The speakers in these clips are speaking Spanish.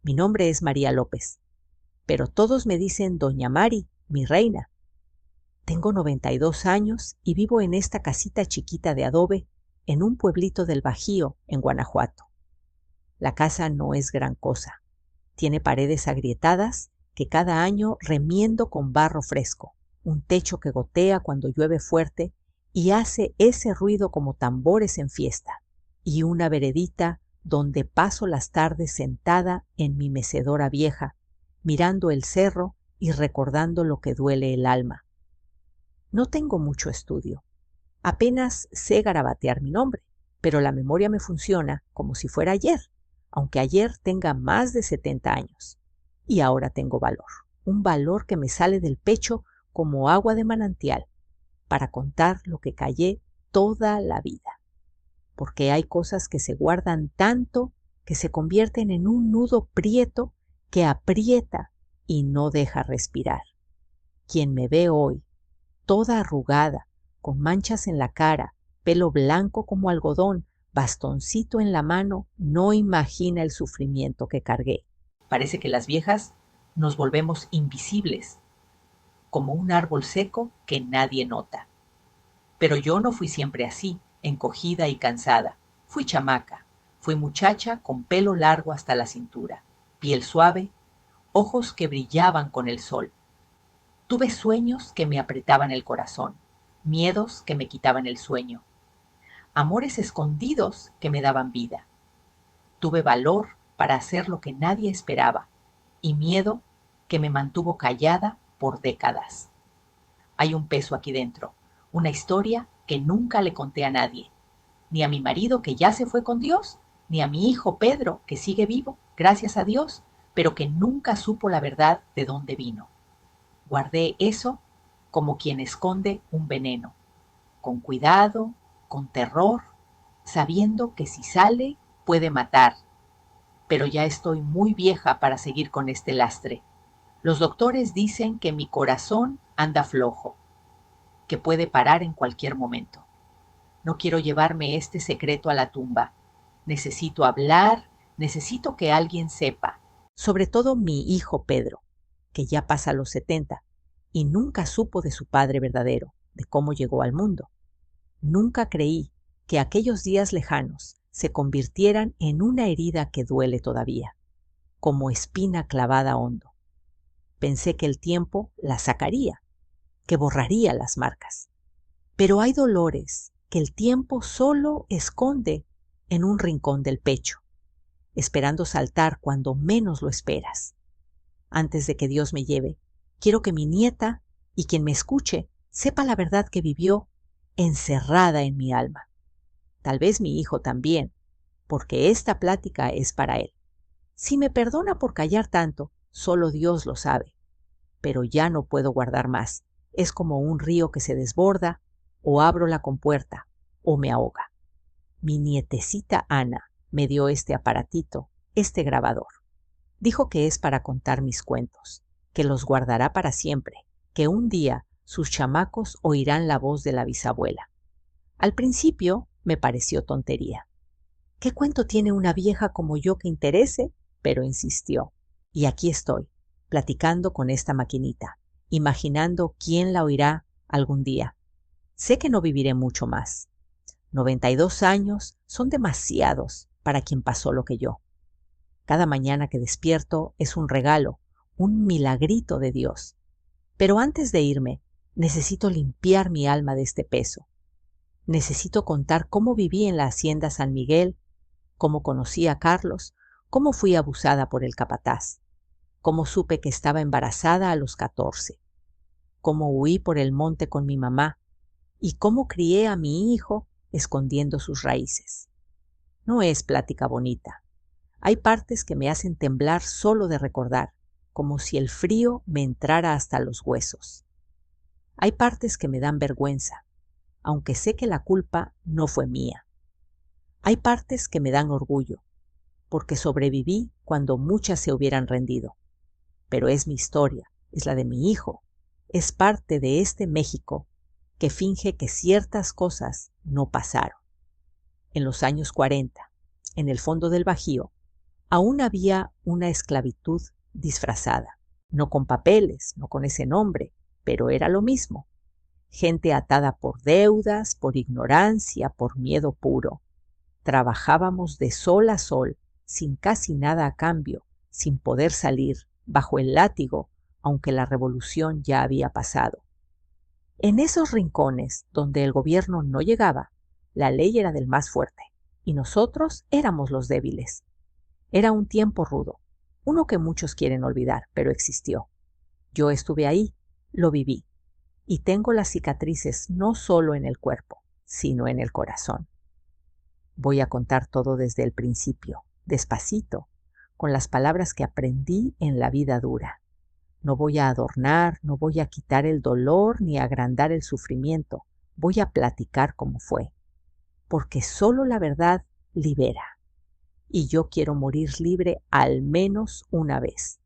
Mi nombre es María López, pero todos me dicen Doña Mari, mi reina. Tengo 92 años y vivo en esta casita chiquita de adobe en un pueblito del Bajío, en Guanajuato. La casa no es gran cosa. Tiene paredes agrietadas que cada año remiendo con barro fresco, un techo que gotea cuando llueve fuerte y hace ese ruido como tambores en fiesta, y una veredita donde paso las tardes sentada en mi mecedora vieja, mirando el cerro y recordando lo que duele el alma. No tengo mucho estudio. Apenas sé garabatear mi nombre, pero la memoria me funciona como si fuera ayer, aunque ayer tenga más de 70 años. Y ahora tengo valor, un valor que me sale del pecho como agua de manantial, para contar lo que callé toda la vida. Porque hay cosas que se guardan tanto que se convierten en un nudo prieto que aprieta y no deja respirar. Quien me ve hoy, toda arrugada, con manchas en la cara, pelo blanco como algodón, bastoncito en la mano, no imagina el sufrimiento que cargué. Parece que las viejas nos volvemos invisibles, como un árbol seco que nadie nota. Pero yo no fui siempre así, encogida y cansada. Fui chamaca, fui muchacha con pelo largo hasta la cintura, piel suave, ojos que brillaban con el sol. Tuve sueños que me apretaban el corazón, miedos que me quitaban el sueño, amores escondidos que me daban vida. Tuve valor para hacer lo que nadie esperaba y miedo que me mantuvo callada por décadas. Hay un peso aquí dentro, una historia que nunca le conté a nadie, ni a mi marido que ya se fue con Dios, ni a mi hijo Pedro que sigue vivo, gracias a Dios, pero que nunca supo la verdad de dónde vino. Guardé eso como quien esconde un veneno, con cuidado, con terror, sabiendo que si sale puede matar. Pero ya estoy muy vieja para seguir con este lastre. Los doctores dicen que mi corazón anda flojo, que puede parar en cualquier momento. No quiero llevarme este secreto a la tumba. Necesito hablar, necesito que alguien sepa. Sobre todo mi hijo Pedro, que ya pasa los 70 y nunca supo de su padre verdadero, de cómo llegó al mundo. Nunca creí que aquellos días lejanos se convirtieran en una herida que duele todavía, como espina clavada hondo. Pensé que el tiempo la sacaría, que borraría las marcas. Pero hay dolores que el tiempo solo esconde en un rincón del pecho, esperando saltar cuando menos lo esperas. Antes de que Dios me lleve, quiero que mi nieta y quien me escuche sepa la verdad que vivió encerrada en mi alma. Tal vez mi hijo también, porque esta plática es para él. Si me perdona por callar tanto, solo Dios lo sabe. Pero ya no puedo guardar más. Es como un río que se desborda, o abro la compuerta, o me ahoga. Mi nietecita Ana me dio este aparatito, este grabador. Dijo que es para contar mis cuentos, que los guardará para siempre, que un día sus chamacos oirán la voz de la bisabuela. Al principio me pareció tontería. ¿Qué cuento tiene una vieja como yo que interese? Pero insistió. Y aquí estoy, platicando con esta maquinita, imaginando quién la oirá algún día. Sé que no viviré mucho más. 92 años son demasiados para quien pasó lo que yo. Cada mañana que despierto es un regalo, un milagrito de Dios. Pero antes de irme, necesito limpiar mi alma de este peso. Necesito contar cómo viví en la hacienda San Miguel, cómo conocí a Carlos, cómo fui abusada por el capataz, cómo supe que estaba embarazada a los 14, cómo huí por el monte con mi mamá y cómo crié a mi hijo escondiendo sus raíces. No es plática bonita. Hay partes que me hacen temblar solo de recordar, como si el frío me entrara hasta los huesos. Hay partes que me dan vergüenza, aunque sé que la culpa no fue mía. Hay partes que me dan orgullo, porque sobreviví cuando muchas se hubieran rendido. Pero es mi historia, es la de mi hijo, es parte de este México que finge que ciertas cosas no pasaron. En los años 40, en el fondo del Bajío, Aún había una esclavitud disfrazada, no con papeles, no con ese nombre, pero era lo mismo. Gente atada por deudas, por ignorancia, por miedo puro. Trabajábamos de sol a sol, sin casi nada a cambio, sin poder salir, bajo el látigo, aunque la revolución ya había pasado. En esos rincones donde el gobierno no llegaba, la ley era del más fuerte, y nosotros éramos los débiles. Era un tiempo rudo, uno que muchos quieren olvidar, pero existió. Yo estuve ahí, lo viví, y tengo las cicatrices no solo en el cuerpo, sino en el corazón. Voy a contar todo desde el principio, despacito, con las palabras que aprendí en la vida dura. No voy a adornar, no voy a quitar el dolor ni agrandar el sufrimiento. Voy a platicar como fue. Porque solo la verdad libera. Y yo quiero morir libre al menos una vez.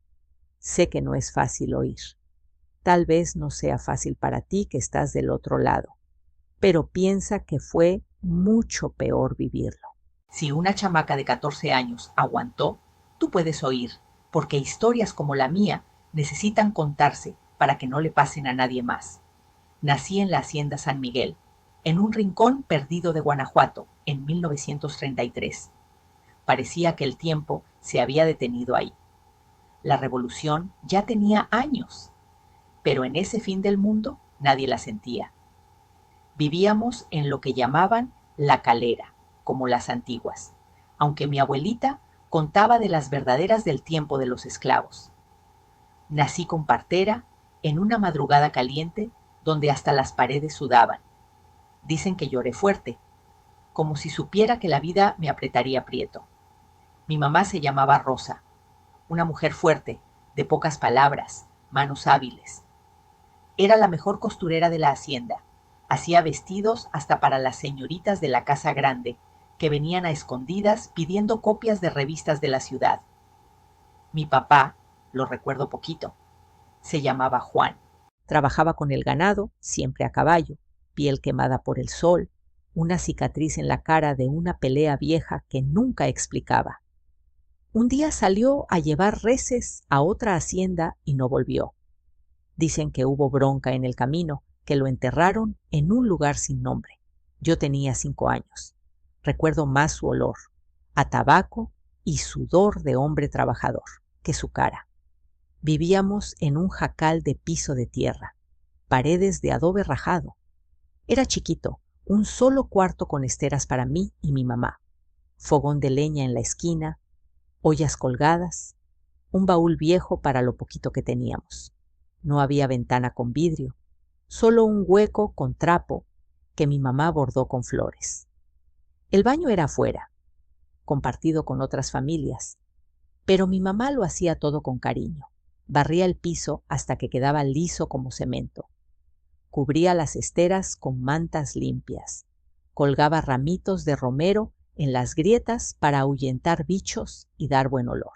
Sé que no es fácil oír. Tal vez no sea fácil para ti que estás del otro lado. Pero piensa que fue mucho peor vivirlo. Si una chamaca de 14 años aguantó, tú puedes oír, porque historias como la mía necesitan contarse para que no le pasen a nadie más. Nací en la Hacienda San Miguel, en un rincón perdido de Guanajuato, en 1933. Parecía que el tiempo se había detenido ahí. La revolución ya tenía años, pero en ese fin del mundo nadie la sentía. Vivíamos en lo que llamaban la calera, como las antiguas, aunque mi abuelita contaba de las verdaderas del tiempo de los esclavos. Nací con partera en una madrugada caliente donde hasta las paredes sudaban. Dicen que lloré fuerte, como si supiera que la vida me apretaría aprieto. Mi mamá se llamaba Rosa, una mujer fuerte, de pocas palabras, manos hábiles. Era la mejor costurera de la hacienda. Hacía vestidos hasta para las señoritas de la casa grande, que venían a escondidas pidiendo copias de revistas de la ciudad. Mi papá, lo recuerdo poquito, se llamaba Juan. Trabajaba con el ganado, siempre a caballo, piel quemada por el sol, una cicatriz en la cara de una pelea vieja que nunca explicaba. Un día salió a llevar reses a otra hacienda y no volvió. Dicen que hubo bronca en el camino, que lo enterraron en un lugar sin nombre. Yo tenía 5 años. Recuerdo más su olor, a tabaco y sudor de hombre trabajador, que su cara. Vivíamos en un jacal de piso de tierra, paredes de adobe rajado. Era chiquito, un solo cuarto con esteras para mí y mi mamá, fogón de leña en la esquina, ollas colgadas, un baúl viejo para lo poquito que teníamos. No había ventana con vidrio, solo un hueco con trapo que mi mamá bordó con flores. El baño era afuera, compartido con otras familias, pero mi mamá lo hacía todo con cariño. Barría el piso hasta que quedaba liso como cemento. Cubría las esteras con mantas limpias. Colgaba ramitos de romero en las grietas para ahuyentar bichos y dar buen olor.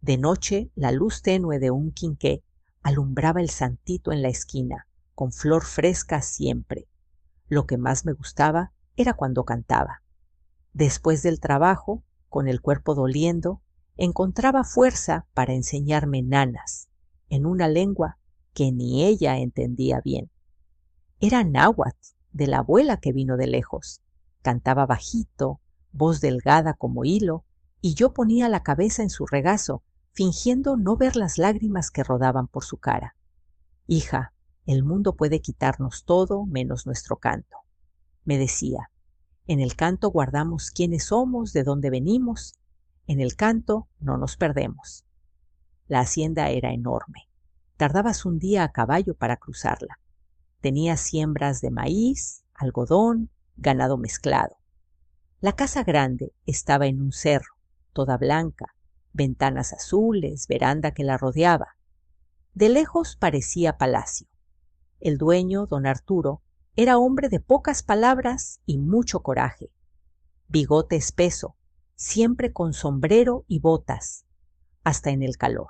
De noche, la luz tenue de un quinqué alumbraba el santito en la esquina, con flor fresca siempre. Lo que más me gustaba era cuando cantaba. Después del trabajo, con el cuerpo doliendo, encontraba fuerza para enseñarme nanas, en una lengua que ni ella entendía bien. Era náhuatl, de la abuela que vino de lejos. Cantaba bajito, voz delgada como hilo, y yo ponía la cabeza en su regazo, fingiendo no ver las lágrimas que rodaban por su cara. Hija, el mundo puede quitarnos todo menos nuestro canto, me decía. En el canto guardamos quiénes somos, de dónde venimos. En el canto no nos perdemos. La hacienda era enorme. Tardabas un día a caballo para cruzarla. Tenía siembras de maíz, algodón, ganado mezclado. La casa grande estaba en un cerro, toda blanca, ventanas azules, veranda que la rodeaba. De lejos parecía palacio. El dueño, don Arturo, era hombre de pocas palabras y mucho coraje. Bigote espeso, siempre con sombrero y botas, hasta en el calor.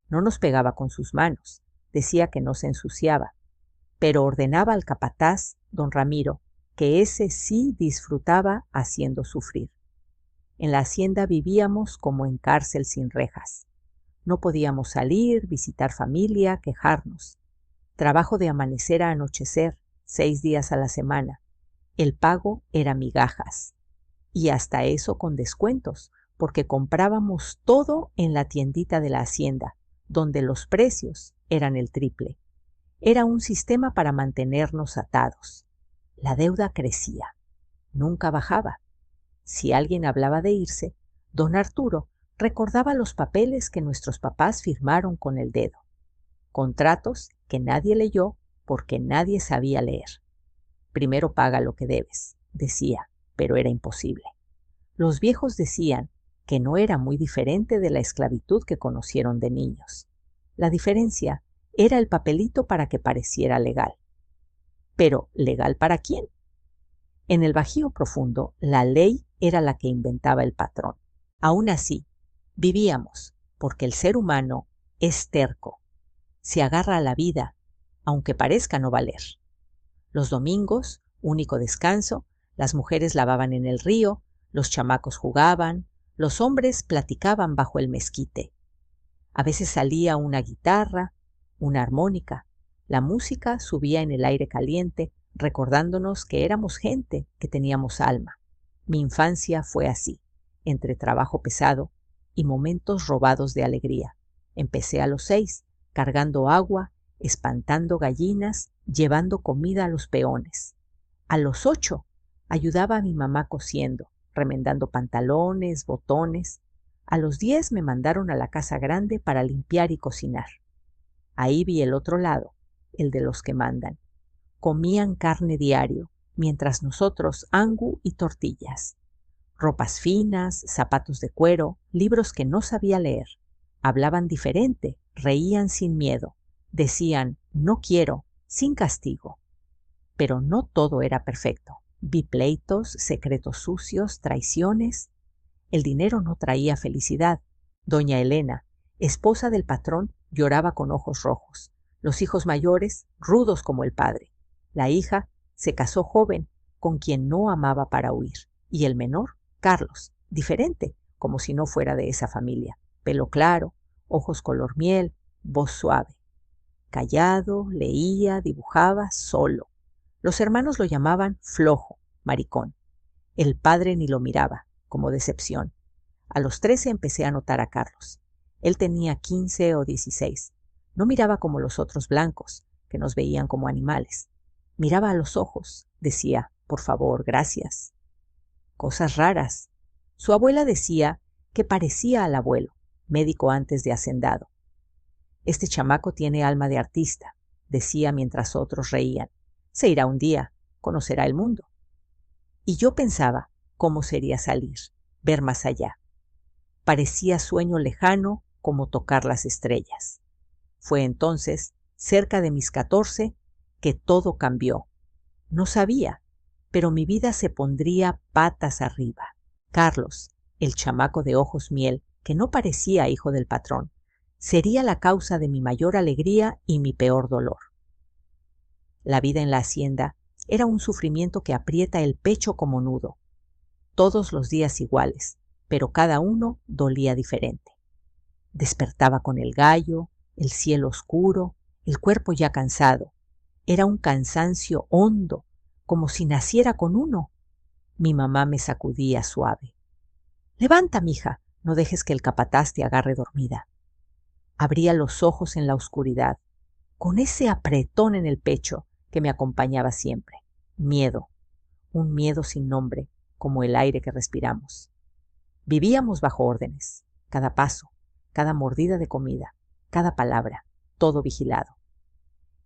No nos pegaba con sus manos, decía que no se ensuciaba, pero ordenaba al capataz, don Ramiro, que ese sí disfrutaba haciendo sufrir. En la hacienda vivíamos como en cárcel sin rejas. No podíamos salir, visitar familia, quejarnos. Trabajo de amanecer a anochecer, 6 días a la semana. El pago era migajas. Y hasta eso con descuentos, porque comprábamos todo en la tiendita de la hacienda, donde los precios eran el triple. Era un sistema para mantenernos atados. La deuda crecía, nunca bajaba. Si alguien hablaba de irse, don Arturo recordaba los papeles que nuestros papás firmaron con el dedo. Contratos que nadie leyó porque nadie sabía leer. Primero paga lo que debes, decía, pero era imposible. Los viejos decían que no era muy diferente de la esclavitud que conocieron de niños. La diferencia era el papelito para que pareciera legal. Pero, ¿legal para quién? En el Bajío profundo, la ley era la que inventaba el patrón. Aún así, vivíamos, porque el ser humano es terco. Se agarra a la vida, aunque parezca no valer. Los domingos, único descanso, las mujeres lavaban en el río, los chamacos jugaban, los hombres platicaban bajo el mezquite. A veces salía una guitarra, una armónica. La música subía en el aire caliente, recordándonos que éramos gente, que teníamos alma. Mi infancia fue así, entre trabajo pesado y momentos robados de alegría. Empecé a los 6, cargando agua, espantando gallinas, llevando comida a los peones. A los 8, ayudaba a mi mamá cosiendo, remendando pantalones, botones. A los 10 me mandaron a la casa grande para limpiar y cocinar. Ahí vi el otro lado, el de los que mandan. Comían carne diario, mientras nosotros angu y tortillas. Ropas finas, zapatos de cuero, libros que no sabía leer. Hablaban diferente, reían sin miedo. Decían, no quiero, sin castigo. Pero no todo era perfecto. Vi pleitos, secretos sucios, traiciones. El dinero no traía felicidad. Doña Elena, esposa del patrón, lloraba con ojos rojos. Los hijos mayores, rudos como el padre. La hija se casó joven, con quien no amaba para huir. Y el menor, Carlos, diferente, como si no fuera de esa familia. Pelo claro, ojos color miel, voz suave. Callado, leía, dibujaba, solo. Los hermanos lo llamaban flojo, maricón. El padre ni lo miraba, como decepción. A los 13 empecé a notar a Carlos. Él tenía 15 o 16. No miraba como los otros blancos, que nos veían como animales. Miraba a los ojos, decía, por favor, gracias. Cosas raras. Su abuela decía que parecía al abuelo, médico antes de hacendado. Este chamaco tiene alma de artista, decía mientras otros reían. Se irá un día, conocerá el mundo. Y yo pensaba cómo sería salir, ver más allá. Parecía sueño lejano como tocar las estrellas. Fue entonces, cerca de mis 14, que todo cambió. No sabía, pero mi vida se pondría patas arriba. Carlos, el chamaco de ojos miel, que no parecía hijo del patrón, sería la causa de mi mayor alegría y mi peor dolor. La vida en la hacienda era un sufrimiento que aprieta el pecho como nudo. Todos los días iguales, pero cada uno dolía diferente. Despertaba con el gallo, el cielo oscuro, el cuerpo ya cansado. Era un cansancio hondo, como si naciera con uno. Mi mamá me sacudía suave. Levanta, mija, no dejes que el capataz te agarre dormida. Abría los ojos en la oscuridad, con ese apretón en el pecho que me acompañaba siempre. Miedo, un miedo sin nombre, como el aire que respiramos. Vivíamos bajo órdenes, cada paso, cada mordida de comida, cada palabra, todo vigilado.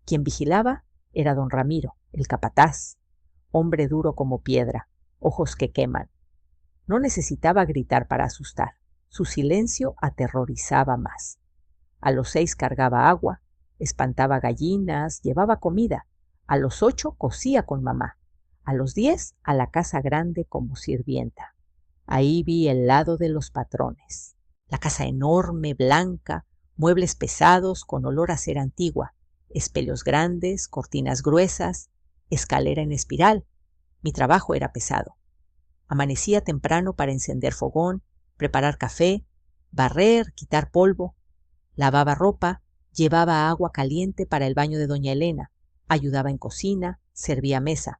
Quien vigilaba era don Ramiro, el capataz, hombre duro como piedra, ojos que queman. No necesitaba gritar para asustar, su silencio aterrorizaba más. A los 6 cargaba agua, espantaba gallinas, llevaba comida. A los 8 cosía con mamá. A los 10 a la casa grande como sirvienta. Ahí vi el lado de los patrones. La casa enorme, blanca, muebles pesados con olor a cera antigua, espejos grandes, cortinas gruesas, escalera en espiral. Mi trabajo era pesado. Amanecía temprano para encender fogón, preparar café, barrer, quitar polvo, lavaba ropa, llevaba agua caliente para el baño de doña Elena, ayudaba en cocina, servía mesa.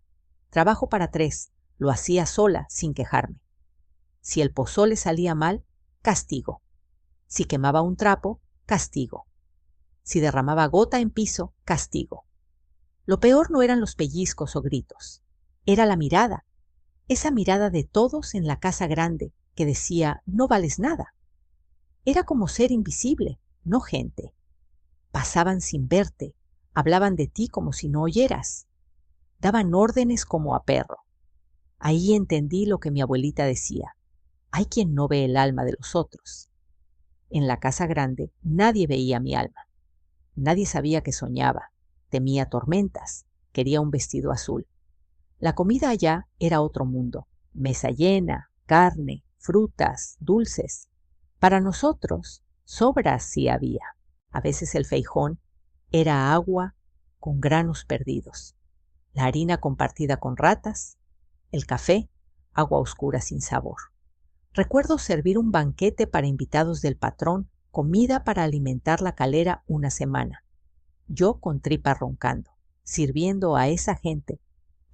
Trabajo para 3, lo hacía sola, sin quejarme. Si el pozole salía mal, castigo. Si quemaba un trapo, castigo. Si derramaba gota en piso, castigo. Lo peor no eran los pellizcos o gritos, era la mirada, esa mirada de todos en la casa grande que decía, no vales nada. Era como ser invisible, no gente. Pasaban sin verte, hablaban de ti como si no oyeras. Daban órdenes como a perro. Ahí entendí lo que mi abuelita decía. Hay quien no ve el alma de los otros. En la casa grande nadie veía mi alma. Nadie sabía que soñaba, temía tormentas, quería un vestido azul. La comida allá era otro mundo. Mesa llena, carne, frutas, dulces. Para nosotros, sobras sí había. A veces el feijón era agua con granos perdidos. La harina compartida con ratas. El café, agua oscura sin sabor. Recuerdo servir un banquete para invitados del patrón, comida para alimentar la calera una semana. Yo con tripa roncando, sirviendo a esa gente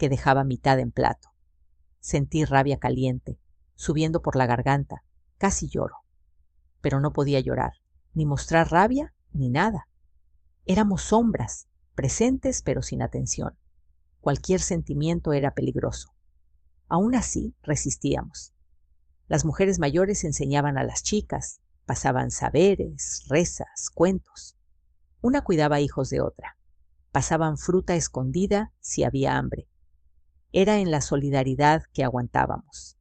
que dejaba mitad en plato. Sentí rabia caliente, subiendo por la garganta, casi lloro. Pero no podía llorar, ni mostrar rabia, ni nada. Éramos sombras, presentes pero sin atención. Cualquier sentimiento era peligroso. Aún así, resistíamos. Las mujeres mayores enseñaban a las chicas, pasaban saberes, rezas, cuentos. Una cuidaba hijos de otra. Pasaban fruta escondida si había hambre. Era en la solidaridad que aguantábamos.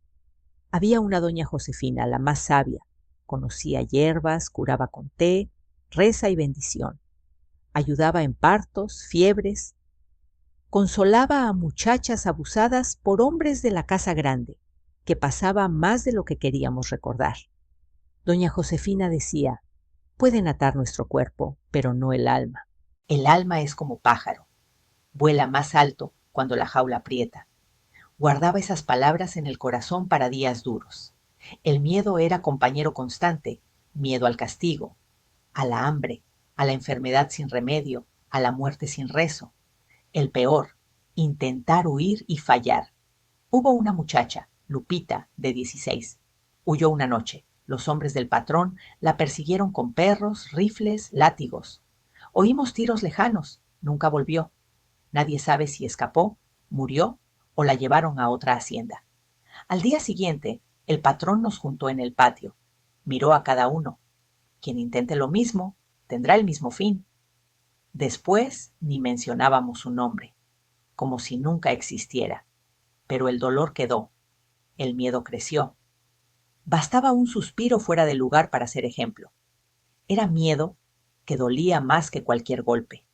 Había una doña Josefina, la más sabia. Conocía hierbas, curaba con té, reza y bendición. Ayudaba en partos, fiebres. Consolaba a muchachas abusadas por hombres de la casa grande, que pasaba más de lo que queríamos recordar. Doña Josefina decía, pueden atar nuestro cuerpo, pero no el alma. El alma es como pájaro. Vuela más alto cuando la jaula aprieta. Guardaba esas palabras en el corazón para días duros. El miedo era compañero constante, miedo al castigo, a la hambre, a la enfermedad sin remedio, a la muerte sin rezo. El peor, intentar huir y fallar. Hubo una muchacha, Lupita, de 16. Huyó una noche. Los hombres del patrón la persiguieron con perros, rifles, látigos. Oímos tiros lejanos. Nunca volvió. Nadie sabe si escapó, murió o la llevaron a otra hacienda. Al día siguiente, el patrón nos juntó en el patio. Miró a cada uno. Quien intente lo mismo, tendrá el mismo fin. Después ni mencionábamos su nombre, como si nunca existiera. Pero el dolor quedó. El miedo creció. Bastaba un suspiro fuera de lugar para ser ejemplo. Era miedo que dolía más que cualquier golpe.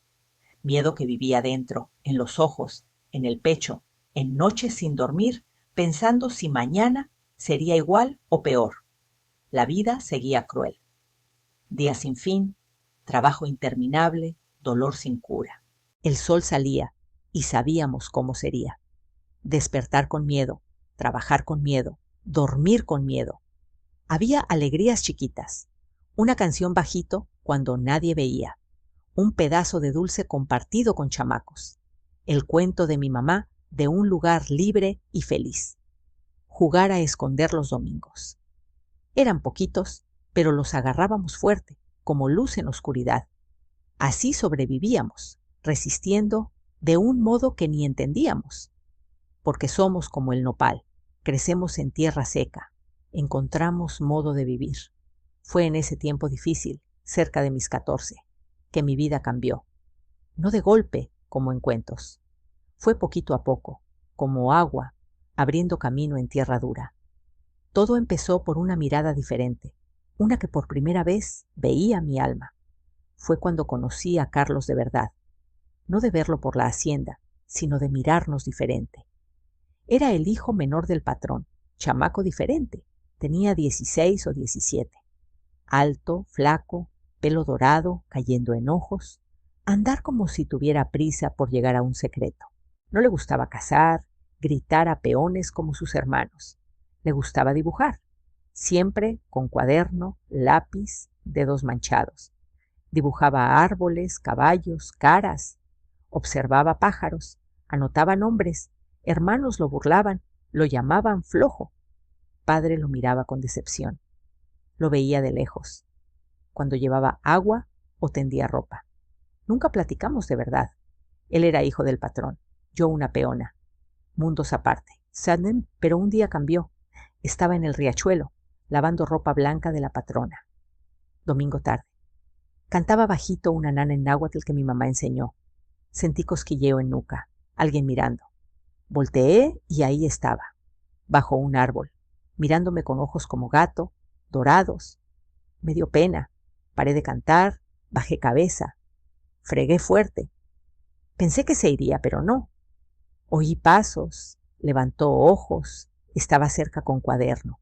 Miedo que vivía dentro, en los ojos, en el pecho, en noches sin dormir, pensando si mañana sería igual o peor. La vida seguía cruel. Días sin fin, trabajo interminable, dolor sin cura. El sol salía y sabíamos cómo sería. Despertar con miedo, trabajar con miedo, dormir con miedo. Había alegrías chiquitas, una canción bajito cuando nadie veía, un pedazo de dulce compartido con chamacos, el cuento de mi mamá de un lugar libre y feliz. Jugar a esconder los domingos. Eran poquitos, pero los agarrábamos fuerte, como luz en oscuridad. Así sobrevivíamos, resistiendo de un modo que ni entendíamos. Porque somos como el nopal, crecemos en tierra seca, encontramos modo de vivir. Fue en ese tiempo difícil, cerca de mis 14, que mi vida cambió. No de golpe, como en cuentos. Fue poquito a poco, como agua, abriendo camino en tierra dura. Todo empezó por una mirada diferente, una que por primera vez veía mi alma. Fue cuando conocí a Carlos de verdad, no de verlo por la hacienda, sino de mirarnos diferente. Era el hijo menor del patrón, chamaco diferente, tenía 16 o 17. Alto, flaco, pelo dorado, cayendo en ojos, andar como si tuviera prisa por llegar a un secreto. No le gustaba cazar, gritar a peones como sus hermanos. Le gustaba dibujar, siempre con cuaderno, lápiz, dedos manchados. Dibujaba árboles, caballos, caras, observaba pájaros, anotaba nombres, hermanos lo burlaban, lo llamaban flojo. Padre lo miraba con decepción. Lo veía de lejos, cuando llevaba agua o tendía ropa. Nunca platicamos de verdad. Él era hijo del patrón, yo una peona. Mundos aparte. Sudden, pero un día cambió. Estaba en el riachuelo, lavando ropa blanca de la patrona. Domingo tarde. Cantaba bajito una nana en náhuatl que mi mamá enseñó. Sentí cosquilleo en nuca, alguien mirando. Volteé y ahí estaba, bajo un árbol, mirándome con ojos como gato, dorados. Me dio pena. Paré de cantar, bajé cabeza, fregué fuerte. Pensé que se iría, pero no. Oí pasos, levantó ojos, estaba cerca con cuaderno.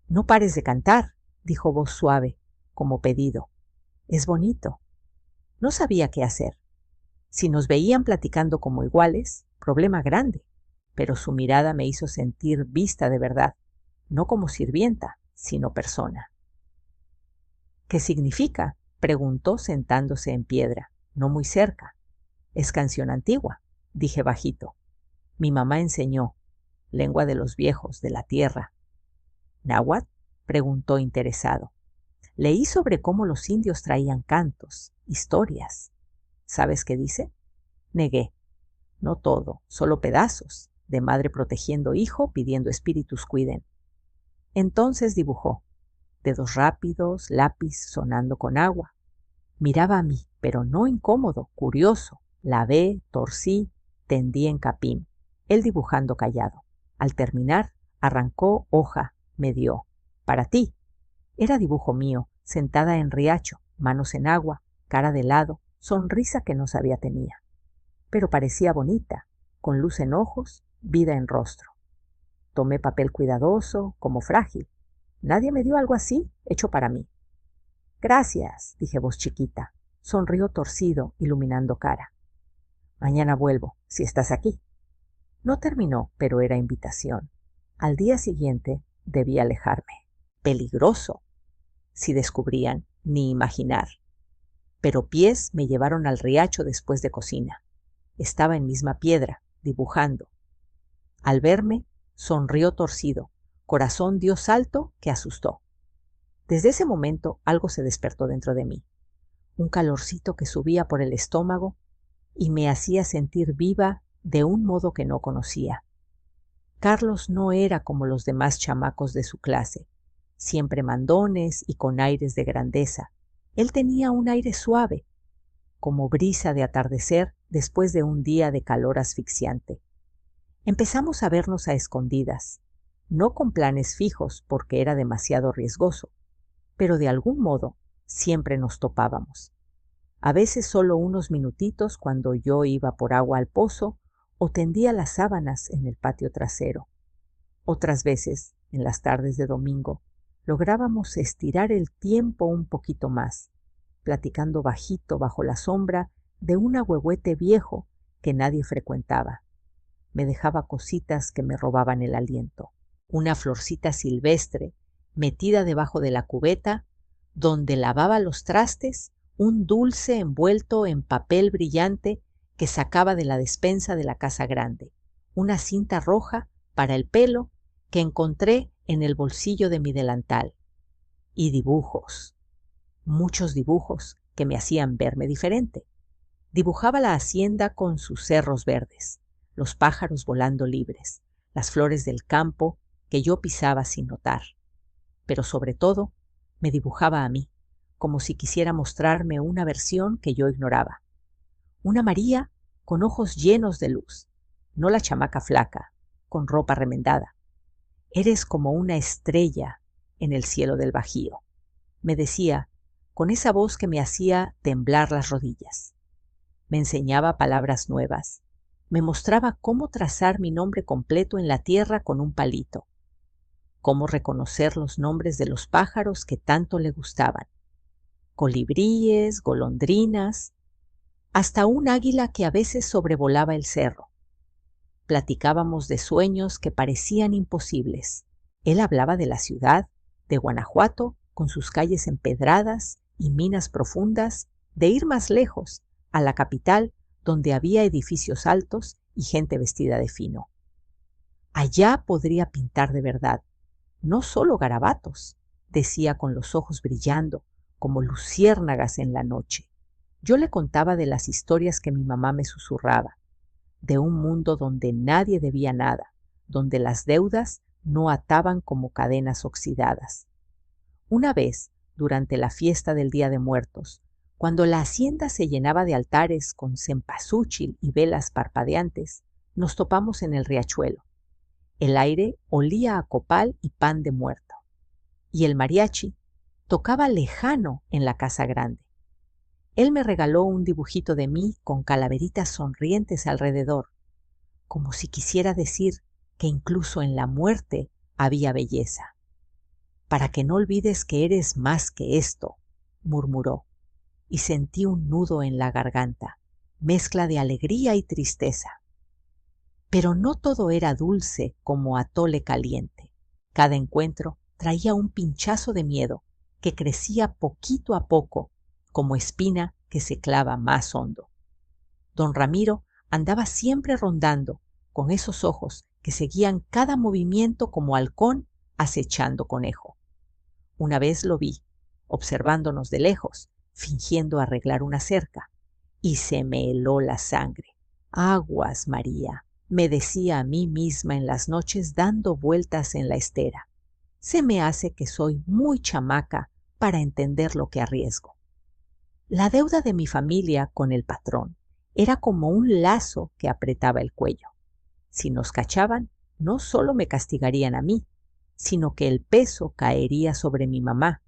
No pares de cantar, dijo voz suave, como pedido. Es bonito. No sabía qué hacer. Si nos veían platicando como iguales, problema grande, pero su mirada me hizo sentir vista de verdad, no como sirvienta, sino persona. ¿Qué significa? Preguntó sentándose en piedra, no muy cerca. Es canción antigua, dije bajito. Mi mamá enseñó, lengua de los viejos, de la tierra. ¿Náhuatl? Preguntó interesado. Leí sobre cómo los indios traían cantos, historias. ¿Sabes qué dice? Negué. No todo, solo pedazos, de madre protegiendo hijo, pidiendo espíritus cuiden. Entonces dibujó, dedos rápidos, lápiz sonando con agua. Miraba a mí, pero no incómodo, curioso. Lavé, torcí, tendí en capim, él dibujando callado. Al terminar, arrancó hoja, me dio. Para ti. Era dibujo mío, sentada en riacho, manos en agua, cara de lado, sonrisa que no sabía tenía. Pero parecía bonita, con luz en ojos, vida en rostro. Tomé papel cuidadoso, como frágil. Nadie me dio algo así, hecho para mí. Gracias, dije voz chiquita. Sonrió torcido, iluminando cara. Mañana vuelvo, si estás aquí. No terminó, pero era invitación. Al día siguiente debí alejarme. Peligroso. Si descubrían, ni imaginar. Pero pies me llevaron al riacho después de cocina. Estaba en misma piedra, dibujando. Al verme, sonrió torcido. Corazón dio salto que asustó. Desde ese momento algo se despertó dentro de mí. Un calorcito que subía por el estómago y me hacía sentir viva de un modo que no conocía. Carlos no era como los demás chamacos de su clase, siempre mandones y con aires de grandeza. Él tenía un aire suave, como brisa de atardecer después de un día de calor asfixiante. Empezamos a vernos a escondidas, no con planes fijos porque era demasiado riesgoso, pero de algún modo siempre nos topábamos. A veces solo unos minutitos cuando yo iba por agua al pozo o tendía las sábanas en el patio trasero. Otras veces, en las tardes de domingo, lográbamos estirar el tiempo un poquito más, platicando bajito bajo la sombra de un ahuehuete viejo que nadie frecuentaba. Me dejaba cositas que me robaban el aliento. Una florcita silvestre metida debajo de la cubeta, donde lavaba los trastes, un dulce envuelto en papel brillante que sacaba de la despensa de la casa grande, una cinta roja para el pelo que encontré en el bolsillo de mi delantal, y dibujos, muchos dibujos que me hacían verme diferente. Dibujaba la hacienda con sus cerros verdes, los pájaros volando libres, las flores del campo que yo pisaba sin notar. Pero sobre todo, me dibujaba a mí, como si quisiera mostrarme una versión que yo ignoraba. Una María con ojos llenos de luz, no la chamaca flaca, con ropa remendada. Eres como una estrella en el cielo del Bajío, me decía, con esa voz que me hacía temblar las rodillas. Me enseñaba palabras nuevas, me mostraba cómo trazar mi nombre completo en la tierra con un palito, cómo reconocer los nombres de los pájaros que tanto le gustaban, colibríes, golondrinas, hasta un águila que a veces sobrevolaba el cerro. Platicábamos de sueños que parecían imposibles. Él hablaba de la ciudad, de Guanajuato, con sus calles empedradas y minas profundas, de ir más lejos, a la capital, donde había edificios altos y gente vestida de fino. Allá podría pintar de verdad, no solo garabatos, decía con los ojos brillando, como luciérnagas en la noche. Yo le contaba de las historias que mi mamá me susurraba, de un mundo donde nadie debía nada, donde las deudas no ataban como cadenas oxidadas. Una vez, durante la fiesta del Día de Muertos, cuando la hacienda se llenaba de altares con cempasúchil y velas parpadeantes, nos topamos en el riachuelo. El aire olía a copal y pan de muerto, y el mariachi tocaba lejano en la casa grande. Él me regaló un dibujito de mí con calaveritas sonrientes alrededor, como si quisiera decir que incluso en la muerte había belleza. Para que no olvides que eres más que esto, murmuró, y sentí un nudo en la garganta, mezcla de alegría y tristeza. Pero no todo era dulce como atole caliente. Cada encuentro traía un pinchazo de miedo que crecía poquito a poco, como espina que se clava más hondo. Don Ramiro andaba siempre rondando, con esos ojos que seguían cada movimiento como halcón acechando conejo. Una vez lo vi, observándonos de lejos, fingiendo arreglar una cerca, y se me heló la sangre. Aguas, María, me decía a mí misma en las noches dando vueltas en la estera. Se me hace que soy muy chamaca para entender lo que arriesgo. La deuda de mi familia con el patrón era como un lazo que apretaba el cuello. Si nos cachaban, no solo me castigarían a mí, sino que el peso caería sobre mi mamá,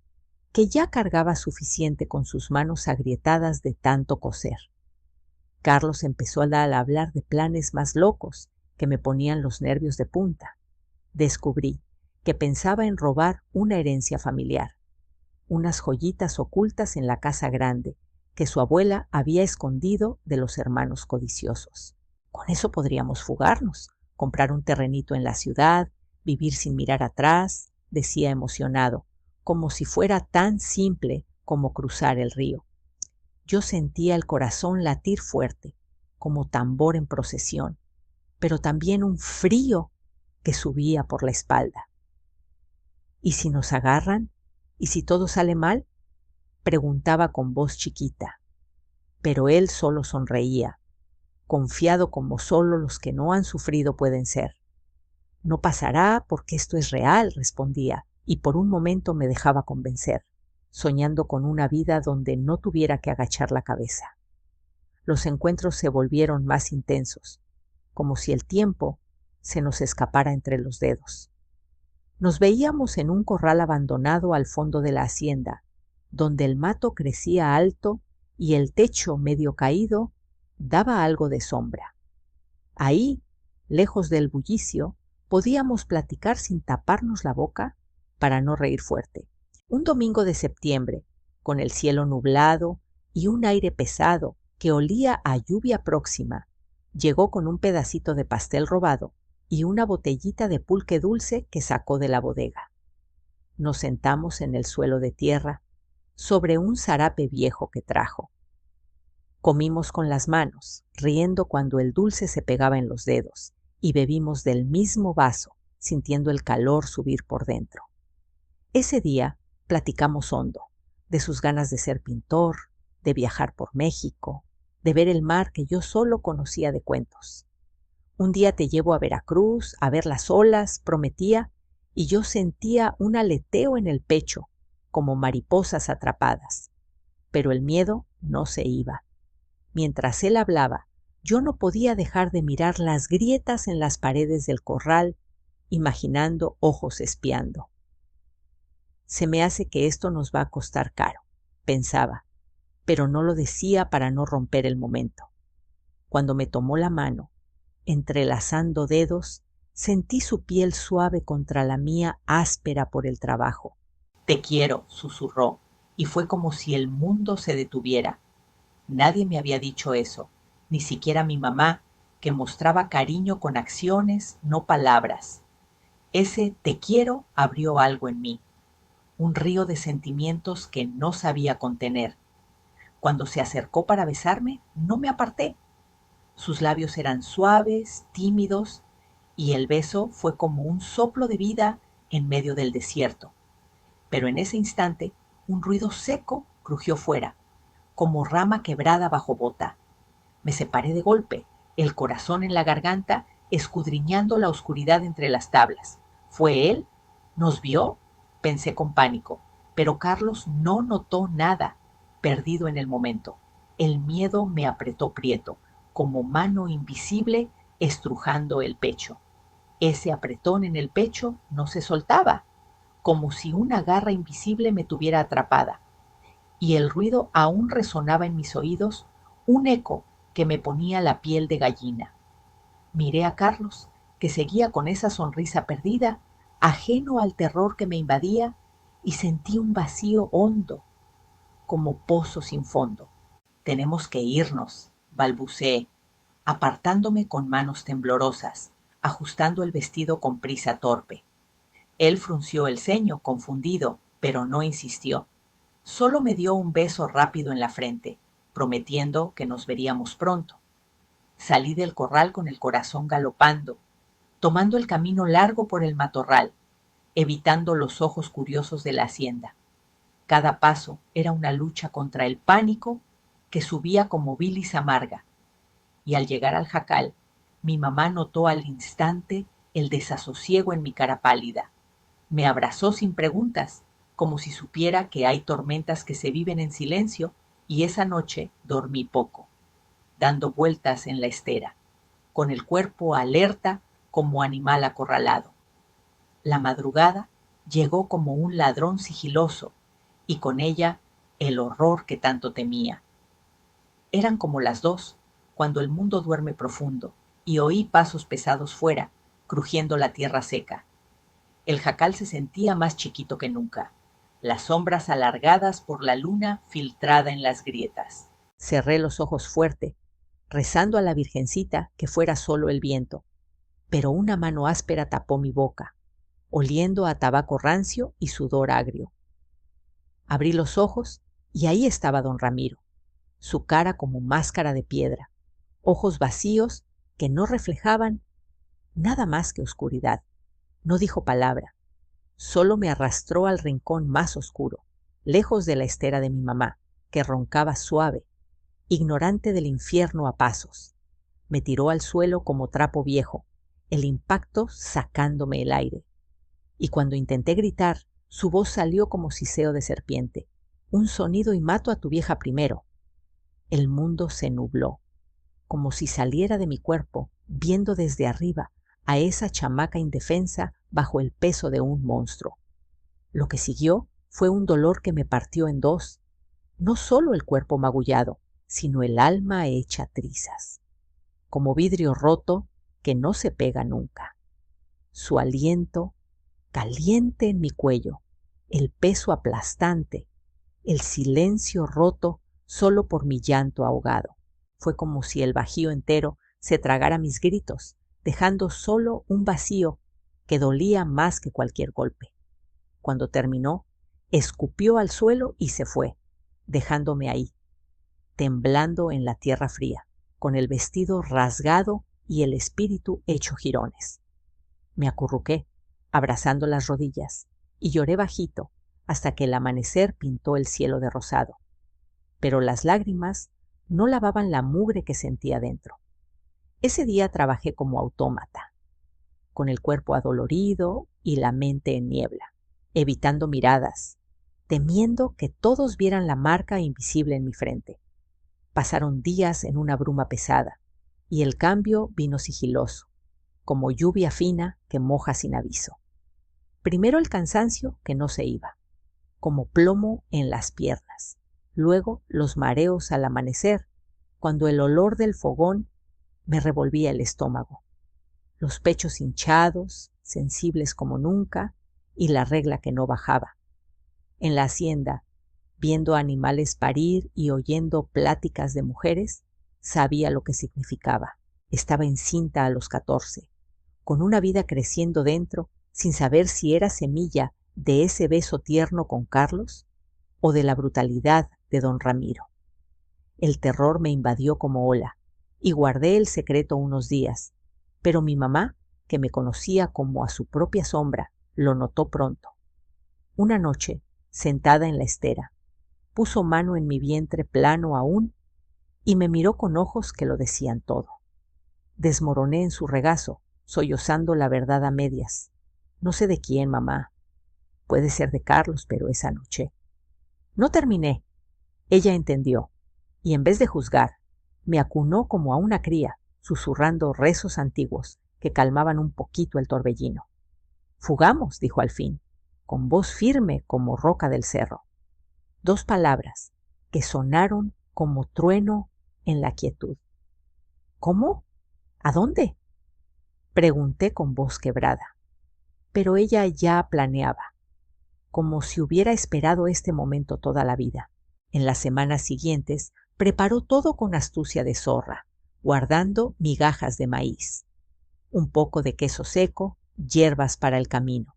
que ya cargaba suficiente con sus manos agrietadas de tanto coser. Carlos empezó a hablar de planes más locos que me ponían los nervios de punta. Descubrí que pensaba en robar una herencia familiar, unas joyitas ocultas en la casa grande que su abuela había escondido de los hermanos codiciosos. Con eso podríamos fugarnos, comprar un terrenito en la ciudad, vivir sin mirar atrás, decía emocionado, como si fuera tan simple como cruzar el río. Yo sentía el corazón latir fuerte, como tambor en procesión, pero también un frío que subía por la espalda. ¿Y si nos agarran? ¿Y si todo sale mal? Preguntaba con voz chiquita, pero él solo sonreía, confiado como solo los que no han sufrido pueden ser. No pasará porque esto es real, respondía, y por un momento me dejaba convencer, soñando con una vida donde no tuviera que agachar la cabeza. Los encuentros se volvieron más intensos, como si el tiempo se nos escapara entre los dedos. Nos veíamos en un corral abandonado al fondo de la hacienda, donde el mato crecía alto y el techo medio caído daba algo de sombra. Ahí, lejos del bullicio, podíamos platicar sin taparnos la boca para no reír fuerte. Un domingo de septiembre, con el cielo nublado y un aire pesado que olía a lluvia próxima, llegó con un pedacito de pastel robado y una botellita de pulque dulce que sacó de la bodega. Nos sentamos en el suelo de tierra, sobre un zarape viejo que trajo. Comimos con las manos, riendo cuando el dulce se pegaba en los dedos, y bebimos del mismo vaso, sintiendo el calor subir por dentro. Ese día platicamos hondo, de sus ganas de ser pintor, de viajar por México, de ver el mar que yo solo conocía de cuentos. Un día te llevo a Veracruz, a ver las olas, prometía, y yo sentía un aleteo en el pecho, como mariposas atrapadas. Pero el miedo no se iba. Mientras él hablaba, yo no podía dejar de mirar las grietas en las paredes del corral, imaginando ojos espiando. Se me hace que esto nos va a costar caro, pensaba, pero no lo decía para no romper el momento. Cuando me tomó la mano, entrelazando dedos, sentí su piel suave contra la mía áspera por el trabajo. «Te quiero», susurró, y fue como si el mundo se detuviera. Nadie me había dicho eso, ni siquiera mi mamá, que mostraba cariño con acciones, no palabras. Ese te quiero abrió algo en mí, un río de sentimientos que no sabía contener. Cuando se acercó para besarme, no me aparté. Sus labios eran suaves, tímidos, y el beso fue como un soplo de vida en medio del desierto. Pero en ese instante, un ruido seco crujió fuera, como rama quebrada bajo bota. Me separé de golpe, el corazón en la garganta, escudriñando la oscuridad entre las tablas. ¿Fue él? ¿Nos vio? Pensé con pánico, pero Carlos no notó nada, perdido en el momento. El miedo me apretó prieto, como mano invisible estrujando el pecho. Ese apretón en el pecho no se soltaba, como si una garra invisible me tuviera atrapada. Y el ruido aún resonaba en mis oídos, un eco que me ponía la piel de gallina. Miré a Carlos, que seguía con esa sonrisa perdida, ajeno al terror que me invadía, y sentí un vacío hondo, como pozo sin fondo. Tenemos que irnos, balbuceé, apartándome con manos temblorosas, ajustando el vestido con prisa torpe. Él frunció el ceño, confundido, pero no insistió. Solo me dio un beso rápido en la frente, prometiendo que nos veríamos pronto. Salí del corral con el corazón galopando, tomando el camino largo por el matorral, evitando los ojos curiosos de la hacienda. Cada paso era una lucha contra el pánico que subía como bilis amarga, y al llegar al jacal, mi mamá notó al instante el desasosiego en mi cara pálida. Me abrazó sin preguntas, como si supiera que hay tormentas que se viven en silencio, y esa noche dormí poco, dando vueltas en la estera, con el cuerpo alerta como animal acorralado. La madrugada llegó como un ladrón sigiloso, y con ella el horror que tanto temía. Eran como las 2, cuando el mundo duerme profundo, y oí pasos pesados fuera, crujiendo la tierra seca. El jacal se sentía más chiquito que nunca, las sombras alargadas por la luna filtrada en las grietas. Cerré los ojos fuerte, rezando a la Virgencita que fuera solo el viento, pero una mano áspera tapó mi boca, oliendo a tabaco rancio y sudor agrio. Abrí los ojos y ahí estaba don Ramiro, su cara como máscara de piedra, ojos vacíos que no reflejaban nada más que oscuridad. No dijo palabra, solo me arrastró al rincón más oscuro, lejos de la estera de mi mamá, que roncaba suave, ignorante del infierno a pasos. Me tiró al suelo como trapo viejo, el impacto sacándome el aire. Y cuando intenté gritar, su voz salió como siseo de serpiente. Un sonido y mato a tu vieja primero. El mundo se nubló, como si saliera de mi cuerpo, viendo desde arriba a esa chamaca indefensa bajo el peso de un monstruo. Lo que siguió fue un dolor que me partió en dos, no solo el cuerpo magullado, sino el alma hecha trizas, como vidrio roto que no se pega nunca. Su aliento caliente en mi cuello, el peso aplastante, el silencio roto solo por mi llanto ahogado. Fue como si el bajío entero se tragara mis gritos, dejando solo un vacío que dolía más que cualquier golpe. Cuando terminó, escupió al suelo y se fue, dejándome ahí, temblando en la tierra fría, con el vestido rasgado y el espíritu hecho jirones. Me acurruqué, abrazando las rodillas, y lloré bajito hasta que el amanecer pintó el cielo de rosado. Pero las lágrimas no lavaban la mugre que sentía dentro. Ese día trabajé como autómata, con el cuerpo adolorido y la mente en niebla, evitando miradas, temiendo que todos vieran la marca invisible en mi frente. Pasaron días en una bruma pesada, y el cambio vino sigiloso, como lluvia fina que moja sin aviso. Primero el cansancio que no se iba, como plomo en las piernas. Luego los mareos al amanecer, cuando el olor del fogón me revolvía el estómago. Los pechos hinchados, sensibles como nunca, y la regla que no bajaba. En la hacienda, viendo animales parir y oyendo pláticas de mujeres, sabía lo que significaba. Estaba encinta a los 14, con una vida creciendo dentro, sin saber si era semilla de ese beso tierno con Carlos o de la brutalidad de don Ramiro. El terror me invadió como ola y guardé el secreto unos días, pero mi mamá, que me conocía como a su propia sombra, lo notó pronto. Una noche, sentada en la estera, puso mano en mi vientre plano aún y me miró con ojos que lo decían todo. Desmoroné en su regazo, sollozando la verdad a medias. No sé de quién, mamá. Puede ser de Carlos, pero esa noche. No terminé. Ella entendió, y en vez de juzgar, me acunó como a una cría, susurrando rezos antiguos que calmaban un poquito el torbellino. Fugamos, dijo al fin, con voz firme como roca del cerro. 2 palabras que sonaron como trueno en la quietud. ¿Cómo? ¿A dónde? Pregunté con voz quebrada. Pero ella ya planeaba, como si hubiera esperado este momento toda la vida. En las semanas siguientes preparó todo con astucia de zorra, guardando migajas de maíz, un poco de queso seco, hierbas para el camino.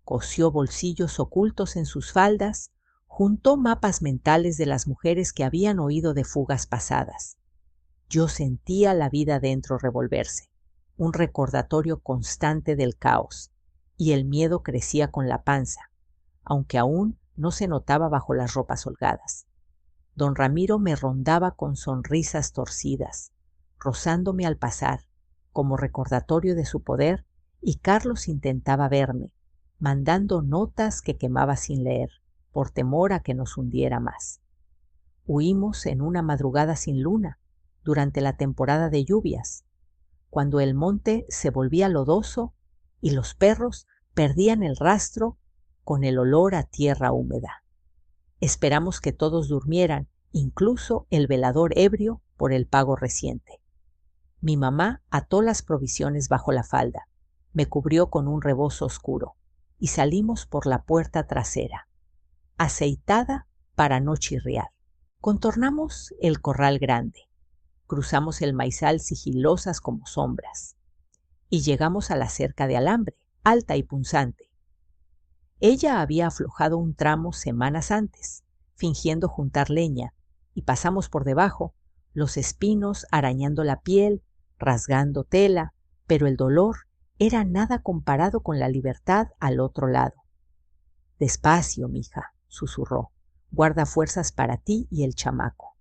Cosió bolsillos ocultos en sus faldas, juntó mapas mentales de las mujeres que habían oído de fugas pasadas. Yo sentía la vida dentro revolverse, un recordatorio constante del caos, y el miedo crecía con la panza, aunque aún no se notaba bajo las ropas holgadas. Don Ramiro me rondaba con sonrisas torcidas, rozándome al pasar, como recordatorio de su poder, y Carlos intentaba verme, mandando notas que quemaba sin leer, por temor a que nos hundiera más. Huimos en una madrugada sin luna, durante la temporada de lluvias, cuando el monte se volvía lodoso y los perros perdían el rastro con el olor a tierra húmeda. Esperamos que todos durmieran, incluso el velador ebrio por el pago reciente. Mi mamá ató las provisiones bajo la falda, me cubrió con un rebozo oscuro y salimos por la puerta trasera, aceitada para no chirriar. Contornamos el corral grande, cruzamos el maizal sigilosas como sombras y llegamos a la cerca de alambre, alta y punzante. Ella había aflojado un tramo semanas antes, fingiendo juntar leña, y pasamos por debajo, los espinos arañando la piel, rasgando tela, pero el dolor era nada comparado con la libertad al otro lado. Despacio, mija, susurró, guarda fuerzas para ti y el chamaco.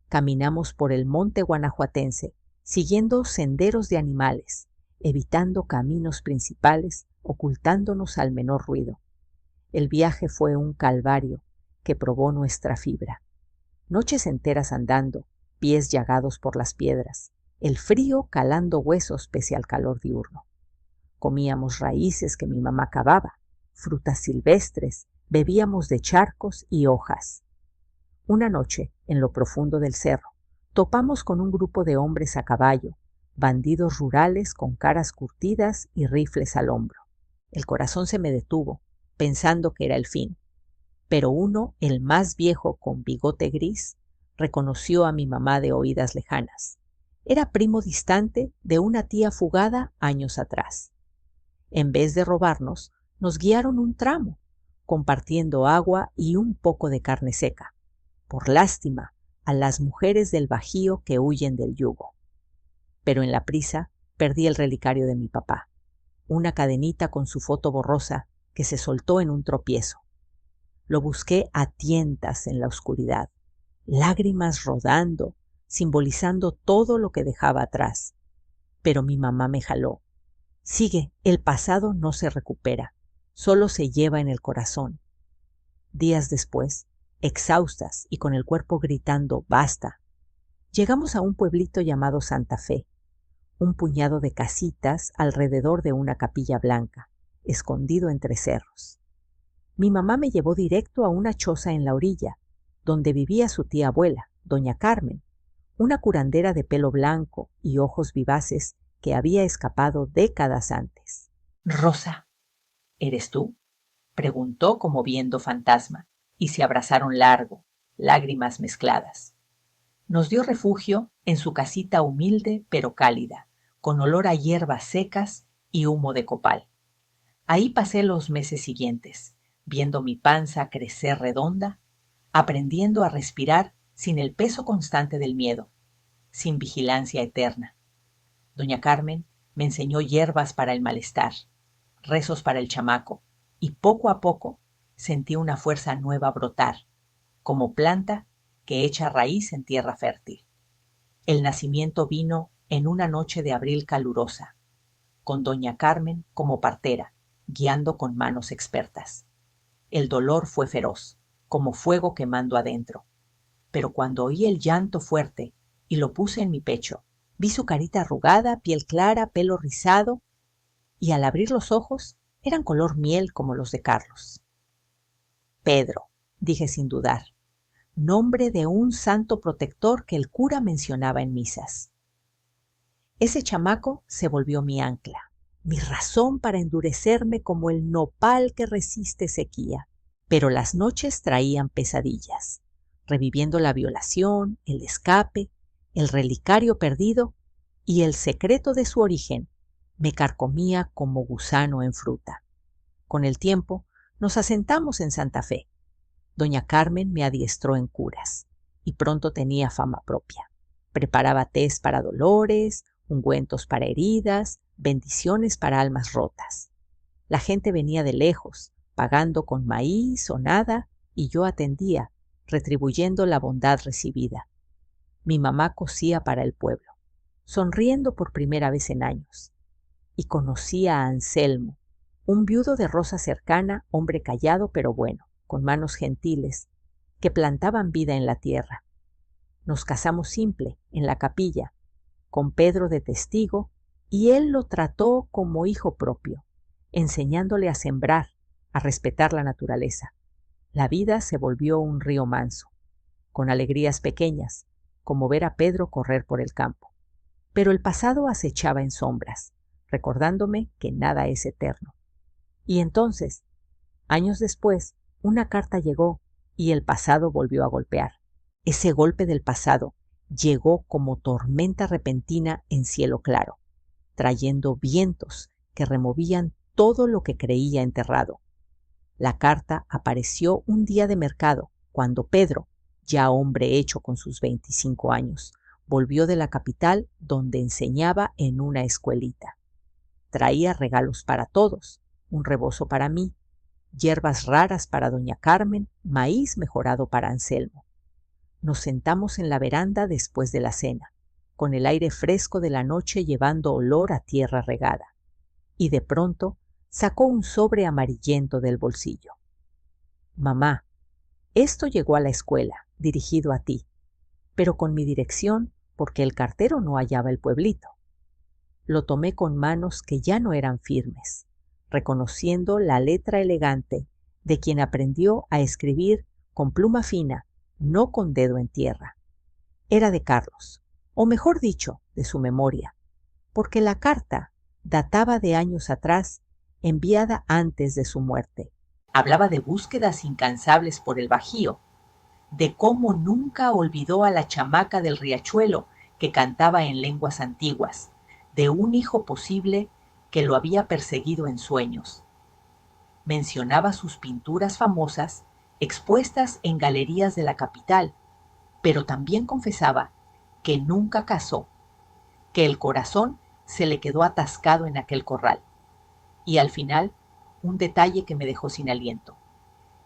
Caminamos por el monte guanajuatense, siguiendo senderos de animales, evitando caminos principales, ocultándonos al menor ruido. El viaje fue un calvario que probó nuestra fibra. Noches enteras andando, pies llagados por las piedras, el frío calando huesos pese al calor diurno. Comíamos raíces que mi mamá cavaba, frutas silvestres, bebíamos de charcos y hojas. Una noche, en lo profundo del cerro, topamos con un grupo de hombres a caballo, bandidos rurales con caras curtidas y rifles al hombro. El corazón se me detuvo, pensando que era el fin. Pero uno, el más viejo con bigote gris, reconoció a mi mamá de oídas lejanas. Era primo distante de una tía fugada años atrás. En vez de robarnos, nos guiaron un tramo, compartiendo agua y un poco de carne seca, por lástima a las mujeres del Bajío que huyen del yugo. Pero en la prisa perdí el relicario de mi papá, una cadenita con su foto borrosa que se soltó en un tropiezo. Lo busqué a tientas en la oscuridad, lágrimas rodando, simbolizando todo lo que dejaba atrás. Pero mi mamá me jaló. Sigue, el pasado no se recupera, solo se lleva en el corazón. Días después, exhaustas y con el cuerpo gritando «¡Basta!», llegamos a un pueblito llamado Santa Fe, un puñado de casitas alrededor de una capilla blanca, escondido entre cerros. Mi mamá me llevó directo a una choza en la orilla, donde vivía su tía abuela, doña Carmen, una curandera de pelo blanco y ojos vivaces que había escapado décadas antes. «Rosa, ¿eres tú?», preguntó como viendo fantasma, y se abrazaron largo, lágrimas mezcladas. Nos dio refugio en su casita humilde pero cálida, con olor a hierbas secas y humo de copal. Ahí pasé los meses siguientes, viendo mi panza crecer redonda, aprendiendo a respirar sin el peso constante del miedo, sin vigilancia eterna. Doña Carmen me enseñó hierbas para el malestar, rezos para el chamaco, y poco a poco sentí una fuerza nueva brotar, como planta que echa raíz en tierra fértil. El nacimiento vino en una noche de abril calurosa, con doña Carmen como partera, guiando con manos expertas. El dolor fue feroz, como fuego quemando adentro, pero cuando oí el llanto fuerte y lo puse en mi pecho, vi su carita arrugada, piel clara, pelo rizado, y al abrir los ojos eran color miel como los de Carlos. Pedro, dije sin dudar, nombre de un santo protector que el cura mencionaba en misas. Ese chamaco se volvió mi ancla, mi razón para endurecerme como el nopal que resiste sequía. Pero las noches traían pesadillas, reviviendo la violación, el escape, el relicario perdido y el secreto de su origen me carcomía como gusano en fruta. Con el tiempo nos asentamos en Santa Fe. Doña Carmen me adiestró en curas y pronto tenía fama propia. Preparaba tés para dolores, ungüentos para heridas, bendiciones para almas rotas. La gente venía de lejos, pagando con maíz o nada, y yo atendía, retribuyendo la bondad recibida. Mi mamá cosía para el pueblo, sonriendo por primera vez en años. Y conocí a Anselmo, un viudo de Rosa cercana, hombre callado pero bueno, con manos gentiles, que plantaban vida en la tierra. Nos casamos simple, en la capilla, con Pedro de testigo, y él lo trató como hijo propio, enseñándole a sembrar, a respetar la naturaleza. La vida se volvió un río manso, con alegrías pequeñas, como ver a Pedro correr por el campo. Pero el pasado acechaba en sombras, recordándome que nada es eterno. Y entonces, años después, una carta llegó y el pasado volvió a golpear. Ese golpe del pasado llegó como tormenta repentina en cielo claro, trayendo vientos que removían todo lo que creía enterrado. La carta apareció un día de mercado, cuando Pedro, ya hombre hecho con sus 25 años, volvió de la capital donde enseñaba en una escuelita. Traía regalos para todos, un rebozo para mí, hierbas raras para doña Carmen, maíz mejorado para Anselmo. Nos sentamos en la veranda después de la cena, con el aire fresco de la noche llevando olor a tierra regada. Y de pronto sacó un sobre amarillento del bolsillo. Mamá, esto llegó a la escuela, dirigido a ti, pero con mi dirección porque el cartero no hallaba el pueblito. Lo tomé con manos que ya no eran firmes, reconociendo la letra elegante de quien aprendió a escribir con pluma fina, no con dedo en tierra. Era de Carlos, o mejor dicho, de su memoria, porque la carta databa de años atrás, enviada antes de su muerte. Hablaba de búsquedas incansables por el Bajío, de cómo nunca olvidó a la chamaca del riachuelo que cantaba en lenguas antiguas, de un hijo posible que lo había perseguido en sueños. Mencionaba sus pinturas famosas expuestas en galerías de la capital, pero también confesaba que nunca casó, que el corazón se le quedó atascado en aquel corral. Y al final, un detalle que me dejó sin aliento.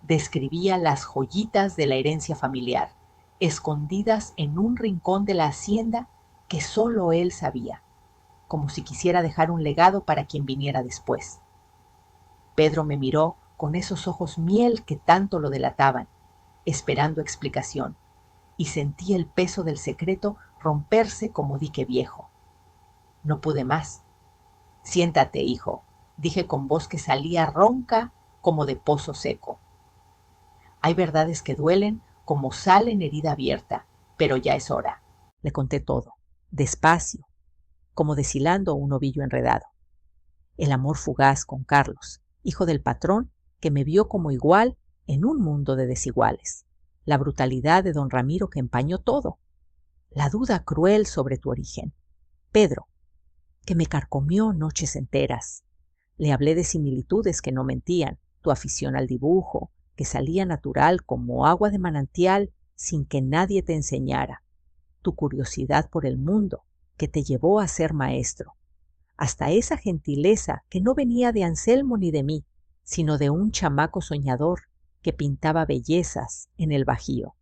Describía las joyitas de la herencia familiar, escondidas en un rincón de la hacienda que solo él sabía, como si quisiera dejar un legado para quien viniera después. Pedro me miró con esos ojos miel que tanto lo delataban, esperando explicación, y sentí el peso del secreto romperse como dique viejo. No pude más. Siéntate, hijo, dije con voz que salía ronca como de pozo seco. Hay verdades que duelen como sal en herida abierta, pero ya es hora. Le conté todo, despacio, como deshilando un ovillo enredado. El amor fugaz con Carlos, hijo del patrón, que me vio como igual en un mundo de desiguales. La brutalidad de don Ramiro que empañó todo. la duda cruel sobre tu origen. Pedro, que me carcomió noches enteras. Le hablé de similitudes que no mentían, tu afición al dibujo, que salía natural como agua de manantial sin que nadie te enseñara, tu curiosidad por el mundo, que te llevó a ser maestro, hasta esa gentileza que no venía de Anselmo ni de mí, sino de un chamaco soñador que pintaba bellezas en el Bajío.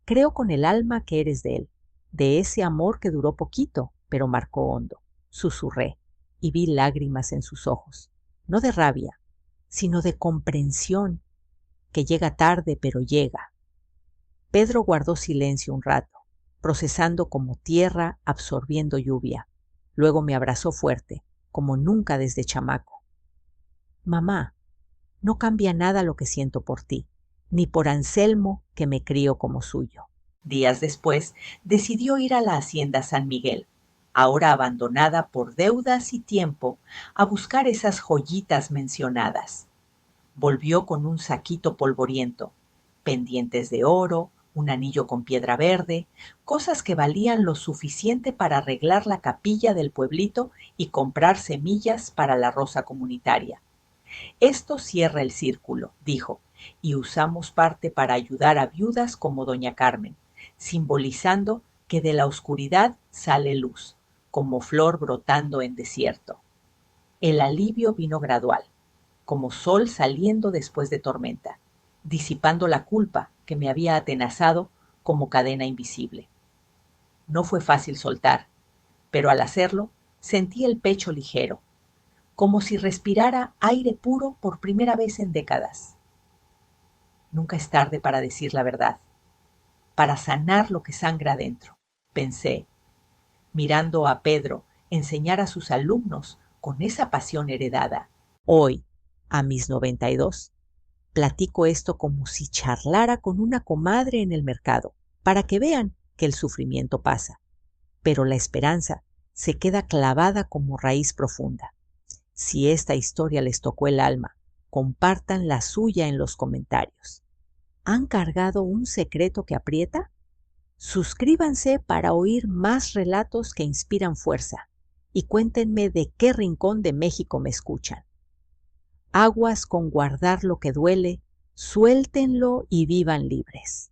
Creo con el alma que eres de ese amor que duró poquito, pero marcó hondo, susurré, y vi lágrimas en sus ojos, no de rabia, sino de comprensión, que llega tarde, pero llega. Pedro guardó silencio un rato, procesando como tierra absorbiendo lluvia. Luego me abrazó fuerte, como nunca desde chamaco. Mamá, no cambia nada lo que siento por ti, ni por Anselmo, que me crió como suyo. Días después, decidió ir a la hacienda San Miguel, ahora abandonada por deudas y tiempo, a buscar esas joyitas mencionadas. Volvió con un saquito polvoriento, pendientes de oro, un anillo con piedra verde, cosas que valían lo suficiente para arreglar la capilla del pueblito y comprar semillas para la rosa comunitaria. Esto cierra el círculo, dijo, y usamos parte para ayudar a viudas como doña Carmen, simbolizando que de la oscuridad sale luz, como flor brotando en desierto. El alivio vino gradual, como sol saliendo después de tormenta, disipando la culpa que me había atenazado como cadena invisible. No fue fácil soltar, pero al hacerlo sentí el pecho ligero, como si respirara aire puro por primera vez en décadas. Nunca es tarde para decir la verdad, para sanar lo que sangra adentro, pensé, mirando a Pedro enseñar a sus alumnos con esa pasión heredada. Hoy, a mis 92, platico esto como si charlara con una comadre en el mercado, para que vean que el sufrimiento pasa, pero la esperanza se queda clavada como raíz profunda. Si esta historia les tocó el alma, compartan la suya en los comentarios. ¿Han cargado un secreto que aprieta? Suscríbanse para oír más relatos que inspiran fuerza y cuéntenme de qué rincón de México me escuchan. Aguas con guardar lo que duele, suéltenlo y vivan libres.